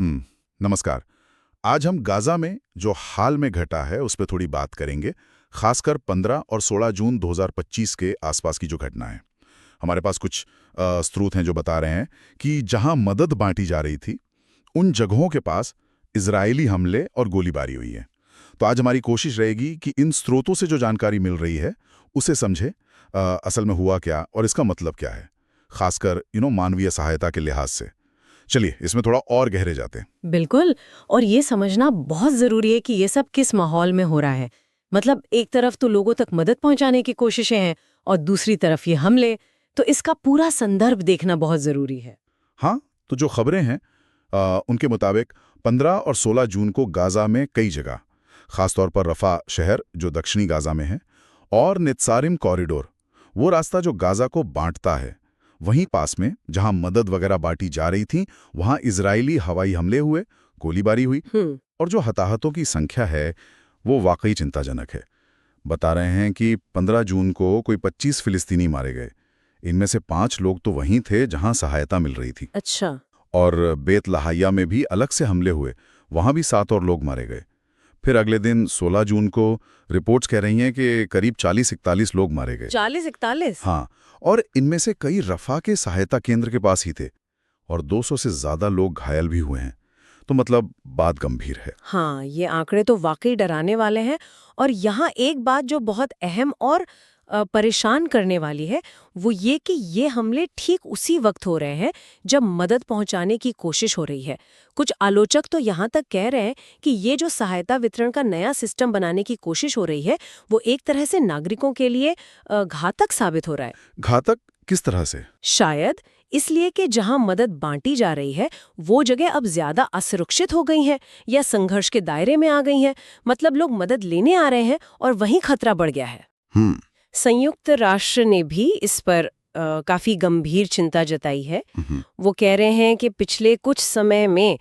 नमस्कार। आज हम गाजा में जो हाल में घटा है उस पर थोड़ी बात करेंगे, खासकर 15 और 16 जून 2025 के आसपास की जो घटना है। हमारे पास कुछ स्रोत हैं जो बता रहे हैं कि जहां मदद बांटी जा रही थी उन जगहों के पास इजरायली हमले और गोलीबारी हुई है। तो आज हमारी कोशिश रहेगी कि इन स्रोतों से जो जानकारी मिल रही है उसे समझे, असल में हुआ क्या और इसका मतलब क्या है, खासकर मानवीय सहायता के लिहाज से। चलिए इसमें थोड़ा और गहरे जाते हैं। बिल्कुल। और ये समझना बहुत जरूरी है कि ये सब किस माहौल में हो रहा है। मतलब एक तरफ तो लोगों तक मदद पहुंचाने की कोशिशें हैं और दूसरी तरफ ये हमले, तो इसका पूरा संदर्भ देखना बहुत जरूरी है। हाँ, तो जो खबरें हैं उनके मुताबिक 15 और 16 जून को गाजा में कई जगह, खासतौर पर रफा शहर जो दक्षिणी गाजा में है, और नित्सारिम कॉरिडोर, वो रास्ता जो गाजा को बांटता है, वहीं पास में जहां मदद वगैरह बांटी जा रही थी वहां इजरायली हवाई हमले हुए, गोलीबारी हुई। और जो हताहतों की संख्या है वो वाकई चिंताजनक है। बता रहे हैं कि 15 जून को कोई 25 फिलिस्तीनी मारे गए। इनमें से 5 लोग तो वहीं थे जहां सहायता मिल रही थी। अच्छा। और बेत लहाया में भी अलग से हमले हुए, वहां भी 7 और लोग मारे गए। फिर अगले दिन 16 जून को रिपोर्ट्स कह रही हैं कि करीब 40-41 लोग मारे गए। 40-41? हाँ, और इनमें से कई रफा के सहायता केंद्र के पास ही थे और 200 से ज्यादा लोग घायल भी हुए हैं। तो मतलब बात गंभीर है। हाँ, ये आंकड़े तो वाकई डराने वाले हैं। और यहाँ एक बात जो बहुत अहम और परेशान करने वाली है वो ये कि ये हमले ठीक उसी वक्त हो रहे हैं जब मदद पहुंचाने की कोशिश हो रही है। कुछ आलोचक तो यहाँ तक कह रहे हैं कि ये जो सहायता वितरण का नया सिस्टम बनाने की कोशिश हो रही है वो एक तरह से नागरिकों के लिए घातक साबित हो रहा है। घातक किस तरह से? शायद इसलिए कि जहां मदद बांटी जा रही है वो जगह अब ज्यादा असुरक्षित हो गई हैं या संघर्ष के दायरे में आ गई हैं। मतलब लोग मदद लेने आ रहे हैं और वहीं खतरा बढ़ गया है। संयुक्त राष्ट्र ने भी इस पर काफी गंभीर चिंता जताई है। वो कह रहे हैं कि पिछले कुछ समय में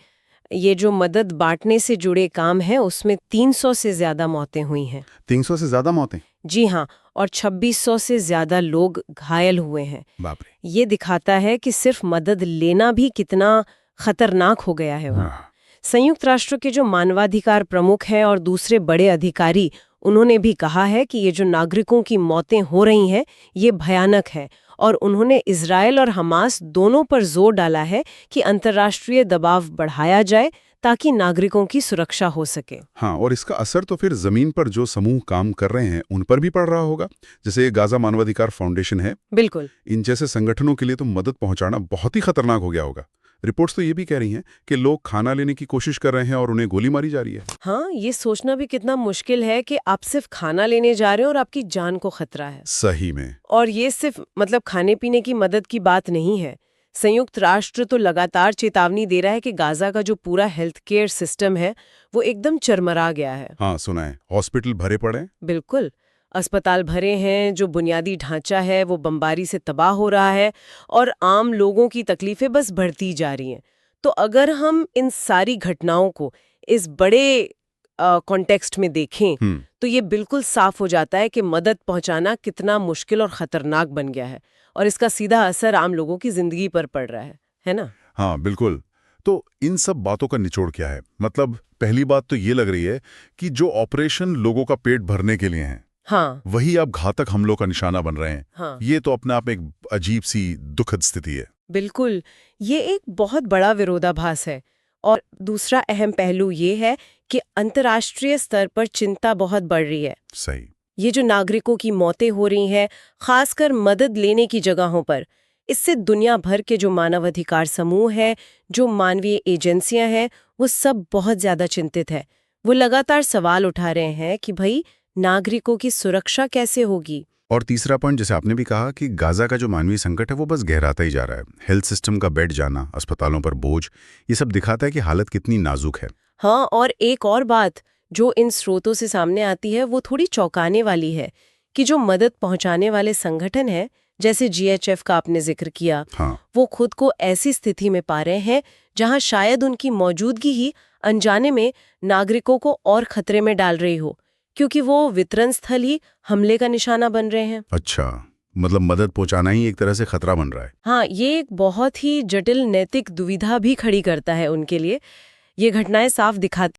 ये जो मदद बांटने से जुड़े काम हैं उसमें 300 से ज्यादा मौतें हुई हैं। 300 से ज्यादा मौतें? जी हाँ, और 2600 से ज्यादा लोग घायल हुए हैं। बाप रे। ये दिखाता है कि सिर्फ मदद लेना भी कितना खतरनाक हो गया है वहाँ। संयुक्त राष्ट्र के जो मानवाधिकार प्रमुख हैं और दूसरे बड़े अधिकारी, उन्होंने भी कहा है कि ये जो नागरिकों की मौतें हो रही हैं ये भयानक है। और उन्होंने इजरायल और हमास दोनों पर जोर डाला है कि अंतर्राष्ट्रीय दबाव बढ़ाया जाए ताकि नागरिकों की सुरक्षा हो सके। हाँ, और इसका असर तो फिर जमीन पर जो समूह काम कर रहे हैं उन पर भी पड़ रहा होगा। जैसे गाजा मानवाधिकार फाउंडेशन है, बिल्कुल, इन जैसे संगठनों के लिए तो मदद पहुंचाना बहुत ही खतरनाक हो गया होगा। रिपोर्ट्स तो ये भी कह रही हैं कि लोग खाना लेने की कोशिश कर रहे हैं और उन्हें गोली मारी जा रही है। हाँ, ये सोचना भी कितना मुश्किल है कि आप सिर्फ खाना लेने जा रहे हो और आपकी जान को खतरा है। सही में। और ये सिर्फ मतलब खाने पीने की मदद की बात नहीं है। संयुक्त राष्ट्र तो लगातार चेतावनी दे रहा है कि गाजा का जो पूरा हेल्थ केयर सिस्टम है वो एकदम चरमरा गया है। हाँ, सुना है। हॉस्पिटल भरे पड़े। बिल्कुल, अस्पताल भरे हैं, जो बुनियादी ढांचा है वो बमबारी से तबाह हो रहा है और आम लोगों की तकलीफें बस बढ़ती जा रही हैं। तो अगर हम इन सारी घटनाओं को इस बड़े कॉन्टेक्स्ट में देखें तो ये बिल्कुल साफ हो जाता है कि मदद पहुंचाना कितना मुश्किल और खतरनाक बन गया है और इसका सीधा असर आम लोगों की जिंदगी पर पड़ रहा है ना? हाँ, बिल्कुल। तो इन सब बातों का निचोड़ क्या है? मतलब पहली बात तो ये लग रही है कि जो ऑपरेशन लोगों का पेट भरने के लिए है, हाँ, वही अब घातक हमलों का निशाना बन रहे हैं। हाँ, ये तो अपने आप में एक अजीब सी दुखद स्थिति है। बिल्कुल। ये एक बहुत बड़ा विरोधाभास है। और दूसरा अहम पहलू ये है कि अंतर्राष्ट्रीय स्तर पर चिंता बहुत बढ़ रही है। सही। ये जो नागरिकों की मौतें हो रही हैं, खासकर मदद लेने की जगहों पर, इससे दुनिया भर के जो मानवाधिकार समूह हैं, जो मानवीय एजेंसियां हैं, वो सब बहुत ज्यादा चिंतित है। वो लगातार सवाल उठा रहे हैं कि भाई नागरिकों की सुरक्षा कैसे होगी। और तीसरा पॉइंट, जैसे आपने भी कहा कि गाजा का जो मानवीय संकट है वो बस गहराता ही जा रहा है। हेल्थ सिस्टम का बेड जाना, अस्पतालों पर बोझ, ये सब दिखाता है कि हालत कितनी नाजुक है। हाँ, और एक और बात जो इन स्रोतों से सामने आती है वो थोड़ी चौंकाने वाली है कि जो मदद पहुंचाने वाले संगठन हैं, जैसे जीएचएफ का आपने जिक्र किया, हाँ। वो खुद को ऐसी स्थिति में पा रहे हैं जहां शायद उनकी मौजूदगी ही अनजाने में नागरिकों को और खतरे में डाल रही हो, क्योंकि वो वितरण स्थल ही हमले का निशाना बन रहे हैं। अच्छा, मतलब मदद पहुंचाना ही एक तरह से खतरा बन रहा है। हाँ, ये एक बहुत ही जटिल नैतिक दुविधा भी खड़ी करता है उनके लिए। ये घटनाएं साफ दिखाती